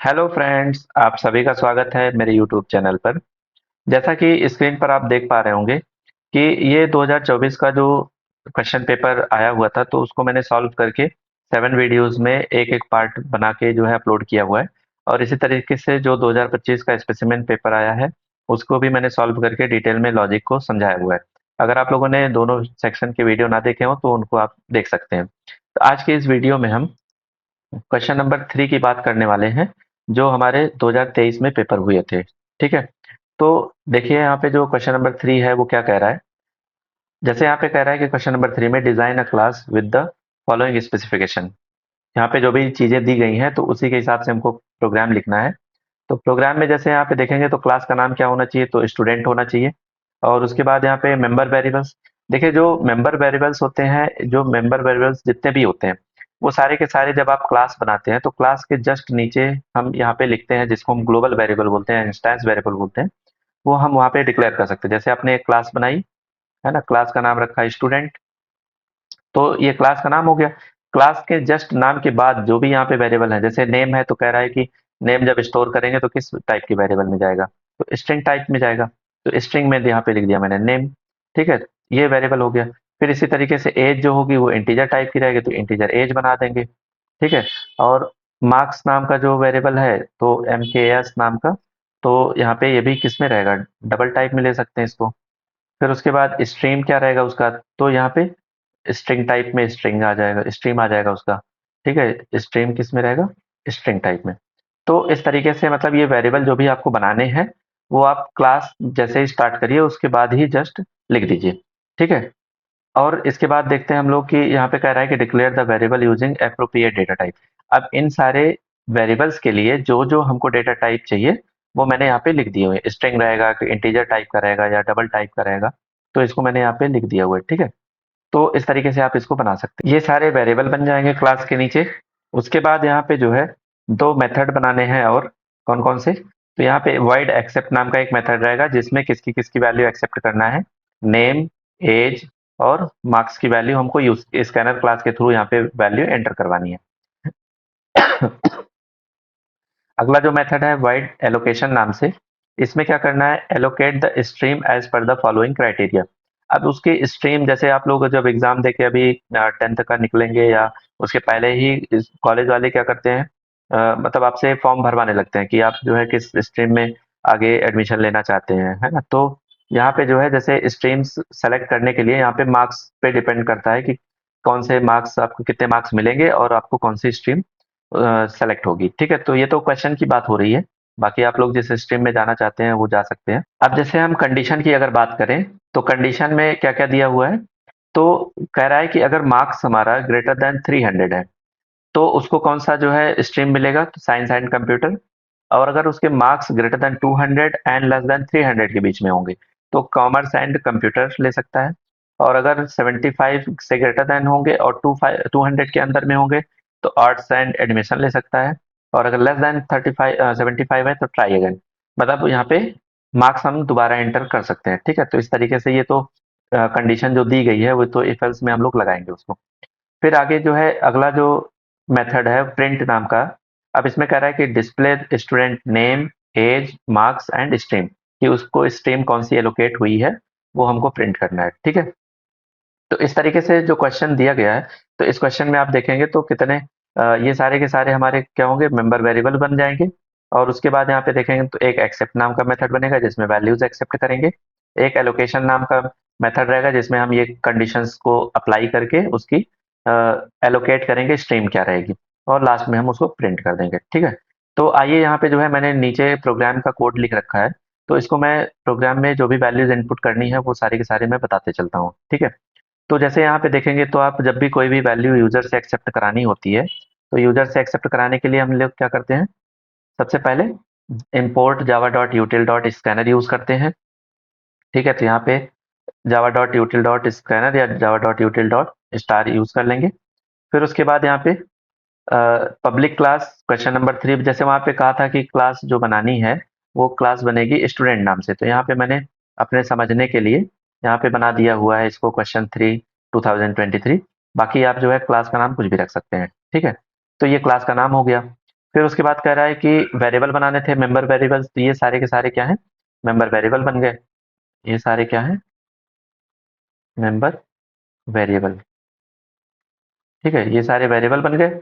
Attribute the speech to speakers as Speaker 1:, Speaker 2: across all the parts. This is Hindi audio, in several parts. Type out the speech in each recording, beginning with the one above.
Speaker 1: हेलो फ्रेंड्स, आप सभी का स्वागत है मेरे यूट्यूब चैनल पर। जैसा कि स्क्रीन पर आप देख पा रहे होंगे कि ये 2024 का जो क्वेश्चन पेपर आया हुआ था, तो उसको मैंने सॉल्व करके 7 वीडियोस में एक एक पार्ट बना के जो है अपलोड किया हुआ है। और इसी तरीके से जो 2025 का स्पेसिमेन पेपर आया है, उसको भी मैंने सॉल्व करके डिटेल में लॉजिक को समझाया हुआ है। अगर आप लोगों ने दोनों सेक्शन के वीडियो ना देखे हो तो उनको आप देख सकते हैं। तो आज के इस वीडियो में हम क्वेश्चन नंबर 3 की बात करने वाले हैं, जो हमारे 2023 में पेपर हुए थे। ठीक है, तो देखिए यहाँ पे जो क्वेश्चन नंबर 3 है वो क्या कह रहा है। जैसे यहाँ पे कह रहा है कि क्वेश्चन नंबर 3 में design a class with the following specification. यहाँ पे जो भी चीजें दी गई हैं तो उसी के हिसाब से हमको प्रोग्राम लिखना है। तो प्रोग्राम में जैसे यहाँ पे देखेंगे तो क्लास का नाम क्या होना चाहिए, तो स्टूडेंट होना चाहिए। और उसके बाद यहाँ पे मेंबर वेरिएबल्स। देखिए, जो मेंबर वेरिएबल्स होते हैं, जो मेंबर वेरिएबल्स जितने भी होते हैं, वो सारे के सारे जब आप क्लास बनाते हैं तो क्लास के जस्ट नीचे हम यहाँ पे लिखते हैं, जिसको हम ग्लोबल वेरिएबल बोलते हैं, इंस्टेंस वेरिएबल बोलते हैं। वो हम वहाँ पे डिक्लेयर कर सकते हैं। जैसे आपने एक क्लास बनाई है ना, क्लास का नाम रखा स्टूडेंट, तो ये क्लास का नाम हो गया। क्लास के जस्ट नाम के बाद जो भी यहाँ पे वेरिएबल है, जैसे नेम है तो कह रहा है कि नेम जब स्टोर करेंगे तो किस टाइप की वेरिएबल में जाएगा, तो स्ट्रिंग टाइप में जाएगा। तो स्ट्रिंग में यहाँ पे लिख दिया मैंने नेम। ठीक है, ये वेरिएबल हो गया। फिर इसी तरीके से एज जो होगी वो इंटीजर टाइप की रहेगी, तो इंटीजर एज बना देंगे। ठीक है, और मार्क्स नाम का जो वेरिएबल है, तो एम के एस नाम का, तो यहाँ पे ये भी किस में रहेगा, डबल टाइप में ले सकते हैं इसको। फिर उसके बाद स्ट्रीम क्या रहेगा उसका, तो यहाँ पे स्ट्रिंग टाइप में स्ट्रिंग आ जाएगा, स्ट्रीम आ जाएगा उसका। ठीक है, स्ट्रीम किस में रहेगा, स्ट्रिंग टाइप में। तो इस तरीके से मतलब ये वेरिएबल जो भी आपको बनाने हैं, वो आप क्लास जैसे ही स्टार्ट करिए उसके बाद ही जस्ट लिख दीजिए। ठीक है, और इसके बाद देखते हैं हम लोग कि यहाँ पे कह रहा है कि declare the variable using appropriate data type. अब इन सारे वेरिएबल्स के लिए जो जो हमको डेटा टाइप चाहिए वो मैंने यहाँ पे लिख दिए हुए हैं। स्ट्रिंग रहेगा कि इंटीजर टाइप का रहेगा या डबल टाइप का रहेगा, तो इसको मैंने यहाँ पे लिख दिया हुआ है। ठीक है, तो इस तरीके से आप इसको बना सकते हैं। ये सारे वेरिएबल बन जाएंगे क्लास के नीचे। उसके बाद यहाँ पे जो है दो मेथड बनाने हैं, और कौन कौन से, तो यहाँ पे void accept नाम का एक मेथड रहेगा जिसमें किसकी किसकी वैल्यू एक्सेप्ट करना है, नेम, एज और मार्क्स की वैल्यू हमको यूज स्कैनर क्लास के थ्रू यहाँ पे वैल्यू एंटर करवानी है। अगला जो मेथड है void एलोकेशन नाम से, इसमें क्या करना है, allocate the stream as per the following criteria. अब उसके स्ट्रीम, जैसे आप लोग जब एग्जाम देके अभी 10th का निकलेंगे या उसके पहले ही कॉलेज वाले क्या करते हैं, मतलब आपसे फॉर्म भरवाने लगते हैं कि आप जो है किस स्ट्रीम में आगे एडमिशन लेना चाहते हैं, है ना। तो यहाँ पे जो है जैसे स्ट्रीम्स सेलेक्ट करने के लिए यहाँ पे मार्क्स पे डिपेंड करता है कि कौन से मार्क्स, आपको कितने मार्क्स मिलेंगे और आपको कौन सी स्ट्रीम सेलेक्ट होगी। ठीक है, तो ये तो क्वेश्चन की बात हो रही है। बाकी आप लोग जिस स्ट्रीम में जाना चाहते हैं वो जा सकते हैं। अब जैसे हम कंडीशन की अगर बात करें, तो कंडीशन में क्या क्या दिया हुआ है, तो कह रहा है कि अगर मार्क्स हमारा ग्रेटर देन 300 है तो उसको कौन सा जो है स्ट्रीम मिलेगा, तो साइंस एंड कंप्यूटर। और अगर उसके marks greater than 200 and less than 300 के बीच में होंगे तो कॉमर्स एंड कंप्यूटर ले सकता है। और अगर 75 से ग्रेटर देन होंगे और 200 के अंदर में होंगे तो आर्ट्स एंड एडमिशन ले सकता है। और अगर लेस देन 75 है तो ट्राई अगेन। मतलब यहाँ पे मार्क्स हम दोबारा एंटर कर सकते हैं। ठीक है, तो इस तरीके से ये तो कंडीशन जो दी गई है वो तो इफ एल्स में हम लोग लगाएंगे उसको। फिर आगे जो है अगला जो मेथड है प्रिंट नाम का। अब इसमें कह रहा है कि display student name, age, marks and stream, कि उसको स्ट्रीम कौन सी एलोकेट हुई है वो हमको प्रिंट करना है। ठीक है, तो इस तरीके से जो क्वेश्चन दिया गया है, तो इस क्वेश्चन में आप देखेंगे तो कितने ये सारे के सारे हमारे क्या होंगे, मेंबर वेरिएबल बन जाएंगे। और उसके बाद यहाँ पे देखेंगे तो एक एक्सेप्ट नाम का मेथड बनेगा जिसमें वैल्यूज एक्सेप्ट करेंगे। एक एलोकेशन नाम का मेथड रहेगा जिसमें हम ये कंडीशंस को अप्लाई करके उसकी एलोकेट करेंगे, स्ट्रीम क्या रहेगी। और लास्ट में हम उसको प्रिंट कर देंगे। ठीक है, तो आइए यहाँ पे जो है मैंने नीचे प्रोग्राम का कोड लिख रखा है, तो इसको मैं प्रोग्राम में जो भी वैल्यूज इनपुट करनी है वो सारी के सारे मैं बताते चलता हूँ। ठीक है, तो जैसे यहाँ पे देखेंगे तो आप जब भी कोई भी वैल्यू यूजर से एक्सेप्ट करानी होती है, तो यूजर से एक्सेप्ट कराने के लिए हम लोग क्या करते हैं, सबसे पहले import java.util.scanner यूज करते हैं। ठीक है, तो यहाँ पे java.util.scanner या java.util.star यूज कर लेंगे। फिर उसके बाद यहाँ पे पब्लिक क्लास क्वेश्चन नंबर 3, जैसे वहाँ पे कहा था कि क्लास जो बनानी है वो क्लास बनेगी स्टूडेंट नाम से, तो यहाँ पे मैंने अपने समझने के लिए यहाँ पे बना दिया हुआ है इसको क्वेश्चन 3 2023। बाकी आप जो है क्लास का नाम कुछ भी रख सकते हैं। ठीक है, तो ये क्लास का नाम हो गया। फिर उसके बाद कह रहा है कि वेरिएबल बनाने थे, मेंबर वेरिएबल्स, तो ये सारे के सारे क्या हैं, मेंबर वेरिएबल बन गए। ये सारे क्या हैं, मेंबर वेरिएबल। ठीक है, ये सारे वेरिएबल बन गए।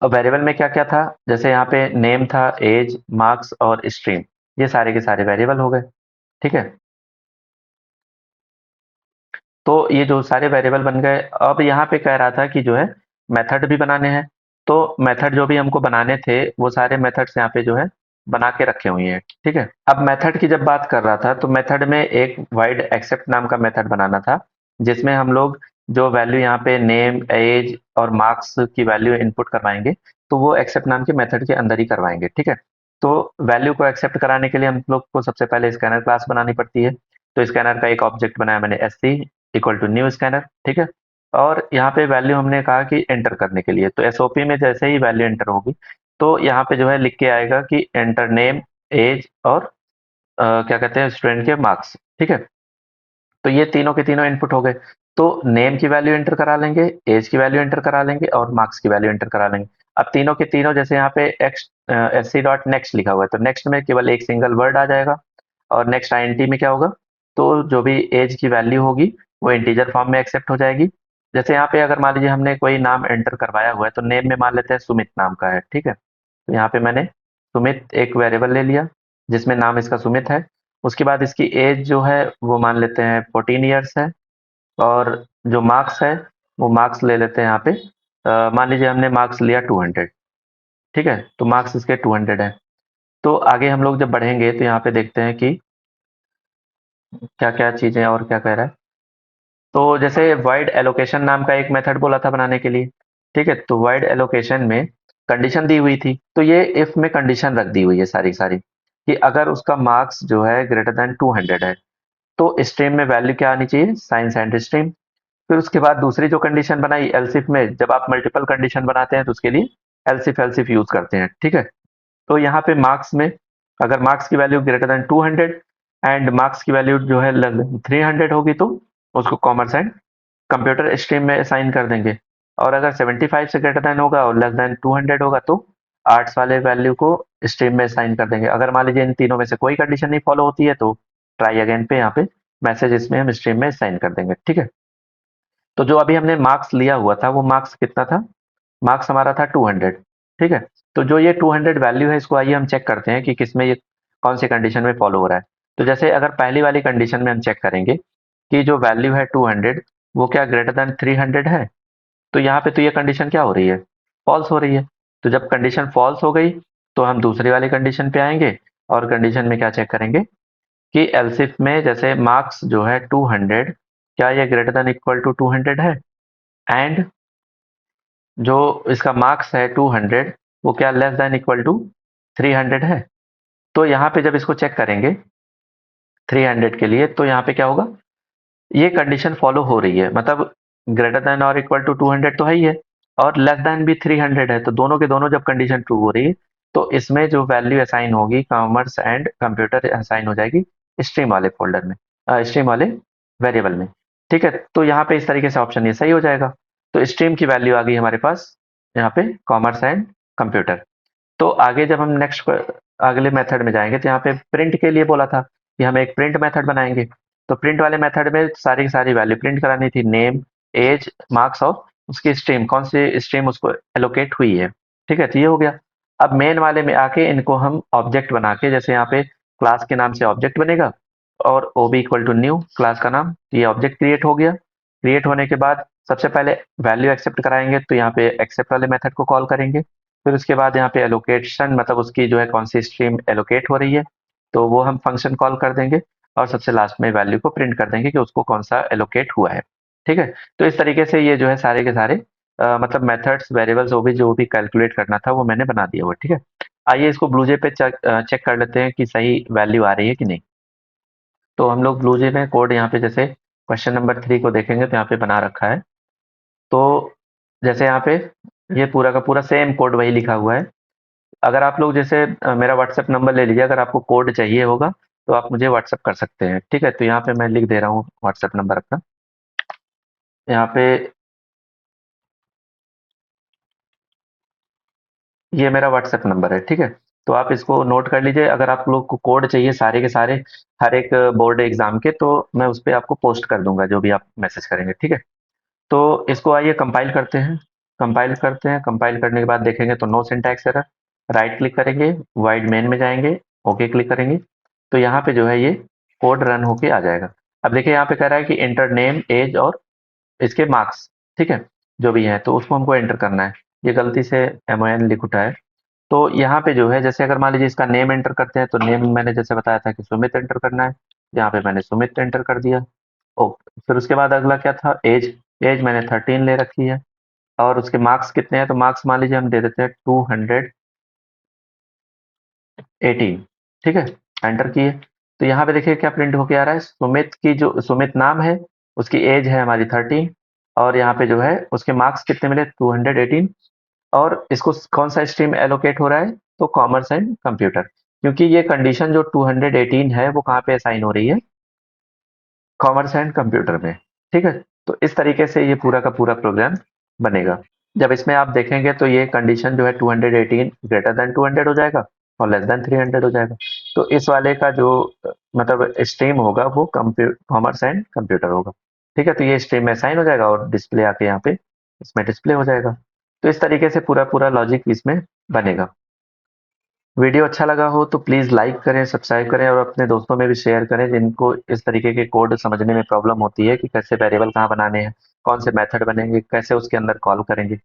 Speaker 1: अब वेरिएबल में क्या क्या था, जैसे यहाँ पे नेम था, एज, मार्क्स और स्ट्रीम, ये सारे के सारे वेरिएबल हो गए। ठीक है, तो ये जो सारे वेरिएबल बन गए, अब यहाँ पे कह रहा था कि जो है मेथड भी बनाने हैं। तो मेथड जो भी हमको बनाने थे वो सारे मेथड्स यहाँ पे जो है बना के रखे हुए हैं। ठीक है, अब मेथड की जब बात कर रहा था तो मेथड में एक वाइड एक्सेप्ट नाम का मेथड बनाना था, जिसमें हम लोग जो वैल्यू यहाँ पे नेम, एज और मार्क्स की वैल्यू इनपुट करवाएंगे, तो वो एक्सेप्ट नाम के मेथड के अंदर ही करवाएंगे। ठीक है, तो वैल्यू को एक्सेप्ट कराने के लिए हम लोग को सबसे पहले स्कैनर क्लास बनानी पड़ती है। तो स्कैनर का एक ऑब्जेक्ट बनाया मैंने, S C equal to new scanner. ठीक है, और यहाँ पे वैल्यू हमने कहा कि एंटर करने के लिए, तो एसओपी में जैसे ही वैल्यू एंटर होगी तो यहाँ पे जो है लिख के आएगा कि एंटर नेम, एज और क्या कहते हैं स्टूडेंट के मार्क्स। ठीक है, तो ये तीनों के तीनों इनपुट हो गए। तो नेम की वैल्यू एंटर करा लेंगे, एज की वैल्यू एंटर करा लेंगे और मार्क्स की वैल्यू एंटर करा लेंगे। अब तीनों के तीनों, जैसे यहाँ पे X S C dot next लिखा हुआ है, तो नेक्स्ट में केवल एक सिंगल वर्ड आ जाएगा। और नेक्स्ट आईएनटी में क्या होगा, तो जो भी एज की वैल्यू होगी वो इंटीजर फॉर्म में एक्सेप्ट हो जाएगी। जैसे यहाँ पे अगर मान लीजिए हमने कोई नाम एंटर करवाया हुआ है, तो नेम में मान लेते हैं सुमित नाम का है। ठीक है, तो यहाँ पे मैंने सुमित एक वेरिएबल ले लिया जिसमें नाम इसका सुमित है। उसके बाद इसकी एज जो है वो मान लेते हैं 14 ईयर्स है। और जो मार्क्स है वो मार्क्स ले लेते हैं यहाँ पे, मान लीजिए हमने मार्क्स लिया 200। ठीक है, तो मार्क्स इसके 200 है। तो आगे हम लोग जब बढ़ेंगे तो यहाँ पे देखते हैं कि क्या क्या चीजें और क्या कह रहा है। तो जैसे वाइड एलोकेशन नाम का एक मेथड बोला था बनाने के लिए। ठीक है, तो वाइड एलोकेशन में कंडीशन दी हुई थी, तो ये इफ में कंडीशन रख दी हुई है सारी सारी, कि अगर उसका मार्क्स जो है ग्रेटर देन 200 है तो स्ट्रीम में वैल्यू क्या आनी चाहिए, साइंस एंड स्ट्रीम। फिर उसके बाद दूसरी जो कंडीशन बनाई एलसिफ में, जब आप मल्टीपल कंडीशन बनाते हैं तो उसके लिए एलसिफ एलसिफ यूज करते हैं। ठीक है, तो यहाँ पे मार्क्स में अगर मार्क्स की value greater than 200 and marks की वैल्यू जो है 300 होगी तो उसको कॉमर्स एंड कंप्यूटर स्ट्रीम में असाइन कर देंगे। और अगर 75 से ग्रेटर देन होगा और लेस देन 200 होगा तो आर्ट्स वाले वैल्यू को स्ट्रीम में असाइन कर देंगे। अगर मान लीजिए इन तीनों में से कोई कंडीशन नहीं फॉलो होती है तो ट्राई अगेन पे यहाँ पे मैसेज इसमें हम स्ट्रीम में असाइन कर देंगे। ठीक है, तो जो अभी हमने मार्क्स लिया हुआ था वो मार्क्स कितना था, मार्क्स हमारा था 200। ठीक है, तो जो ये 200 वैल्यू है इसको आइए हम चेक करते हैं कि किसमें ये कौन सी कंडीशन में फॉलो हो रहा है। तो जैसे अगर पहली वाली कंडीशन में हम चेक करेंगे कि जो वैल्यू है 200 वो क्या ग्रेटर देन 300 है, तो यहाँ पे तो ये कंडीशन क्या हो रही है, फॉल्स हो रही है। तो जब कंडीशन फॉल्स हो गई तो हम दूसरी वाली कंडीशन पे आएंगे और कंडीशन में क्या चेक करेंगे कि एलसिफ में जैसे मार्क्स जो है 200, क्या ये ग्रेटर देन इक्वल टू 200 है, एंड जो इसका मार्क्स है 200 वो क्या लेस देन इक्वल टू 300 है। तो यहाँ पे जब इसको चेक करेंगे 300 के लिए तो यहाँ पे क्या होगा, ये कंडीशन फॉलो हो रही है, मतलब ग्रेटर देन और इक्वल टू 200 तो है ही है, और लेस देन भी 300 है, तो दोनों के दोनों जब कंडीशन ट्रू हो रही है तो इसमें जो वैल्यू असाइन होगी कॉमर्स एंड कंप्यूटर असाइन हो जाएगी स्ट्रीम वाले फोल्डर में, स्ट्रीम वाले वेरिएबल में। ठीक है, तो यहाँ पे इस तरीके से ऑप्शन ये सही हो जाएगा। तो स्ट्रीम की वैल्यू आ गई हमारे पास यहाँ पे कॉमर्स एंड कंप्यूटर। तो आगे जब हम नेक्स्ट अगले मेथड में जाएंगे तो यहाँ पे प्रिंट के लिए बोला था कि हम एक प्रिंट मेथड बनाएंगे। तो प्रिंट वाले मेथड में सारी की सारी वैल्यू प्रिंट करानी थी, नेम, एज, मार्क्स और उसकी स्ट्रीम, कौन सी स्ट्रीम उसको एलोकेट हुई है। ठीक है, तो ये हो गया। अब मेन वाले में आके इनको हम ऑब्जेक्ट बना के, जैसे यहाँ पे क्लास के नाम से ऑब्जेक्ट बनेगा और O B equal to new class का नाम, तो ये ऑब्जेक्ट क्रिएट हो गया। क्रिएट होने के बाद सबसे पहले वैल्यू एक्सेप्ट कराएंगे, तो यहाँ पे एक्सेप्ट वाले मेथड को कॉल करेंगे। फिर उसके बाद यहाँ पे एलोकेशन, मतलब उसकी जो है कौन सी स्ट्रीम एलोकेट हो रही है, तो वो हम फंक्शन कॉल कर देंगे। और सबसे लास्ट में वैल्यू को प्रिंट कर देंगे कि उसको कौन सा एलोकेट हुआ है। ठीक है, तो इस तरीके से ये जो है सारे के सारे मतलब मेथड्स, वेरिएबल्स जो भी कैलकुलेट करना था वो मैंने बना दिया हुआ। ठीक है, आइए इसको ब्लूजे पे चेक कर लेते हैं कि सही वैल्यू आ रही है कि नहीं। तो हम लोग ब्लूजे में कोड यहाँ पे जैसे क्वेश्चन नंबर 3 को देखेंगे तो यहाँ पे बना रखा है। तो जैसे यहाँ पे ये पूरा का पूरा सेम कोड वही लिखा हुआ है। अगर आप लोग जैसे मेरा व्हाट्सएप नंबर ले लीजिए, अगर आपको कोड चाहिए होगा तो आप मुझे व्हाट्सएप कर सकते हैं। ठीक है, तो यहाँ पे मैं लिख दे रहा हूँ व्हाट्सएप नंबर अपना। यहाँ पे ये मेरा व्हाट्सएप नंबर है, ठीक है? तो आप इसको नोट कर लीजिए, अगर आप लोग को कोड चाहिए सारे के सारे, हर एक बोर्ड एग्ज़ाम के, तो मैं उस पे आपको पोस्ट कर दूँगा, जो भी आप मैसेज करेंगे, ठीक है? तो इसको आइए कंपाइल करते हैं। कंपाइल करने के बाद देखेंगे तो no syntax error, right click करेंगे, वॉइड मेन में जाएँगे, ओके क्लिक करेंगे, तो यहाँ पे जो है ये कोड रन होके आ जाएगा। अब देखिए यहाँ पे कह रहा है कि एंटर नेम, ऐज और इसके मार्क्स, ठीक है? जो भी हैं, तो उसको हमको एंटर करना है। ये गलती से MON लिख उठा है। तो यहाँ पे जो है, जैसे अगर मान लीजिए इसका नेम एंटर करते हैं, तो नेम मैंने जैसे बताया था कि सुमित एंटर करना है। यहाँ पे मैंने सुमित एंटर कर दिया। फिर उसके बाद अगला क्या था, एज। एज मैंने 13 ले रखी है। और उसके मार्क्स कितने हैं, तो मार्क्स मान लीजिए हम दे देते हैं 218, ठीक है? एंटर किए। तो यहाँ पे देखिए क्या प्रिंट होके आ रहा है, सुमित की जो सुमित नाम है, उसकी एज है हमारी 13, और यहाँ पे जो है उसके मार्क्स कितने मिले, 218। और इसको कौन सा स्ट्रीम एलोकेट हो रहा है, तो कॉमर्स एंड कंप्यूटर, क्योंकि ये कंडीशन जो 218 है वो कहाँ पे असाइन हो रही है, कॉमर्स एंड कंप्यूटर में, ठीक है? तो इस तरीके से ये पूरा का पूरा प्रोग्राम बनेगा। जब इसमें आप देखेंगे तो ये कंडीशन जो है 218 ग्रेटर देन 200 हो जाएगा और लेस देन 300 हो जाएगा। तो इस वाले का जो मतलब स्ट्रीम होगा वो कॉमर्स एंड कंप्यूटर होगा, ठीक है? तो ये स्ट्रीम में असाइन हो जाएगा और डिस्प्ले आके यहाँ पे इसमें डिस्प्ले हो जाएगा। तो इस तरीके से पूरा पूरा लॉजिक इसमें बनेगा। वीडियो अच्छा लगा हो तो प्लीज़ लाइक करें, सब्सक्राइब करें और अपने दोस्तों में भी शेयर करें जिनको इस तरीके के कोड समझने में प्रॉब्लम होती है कि कैसे वेरिएबल कहाँ बनाने हैं, कौन से मेथड बनेंगे, कैसे उसके अंदर कॉल करेंगे।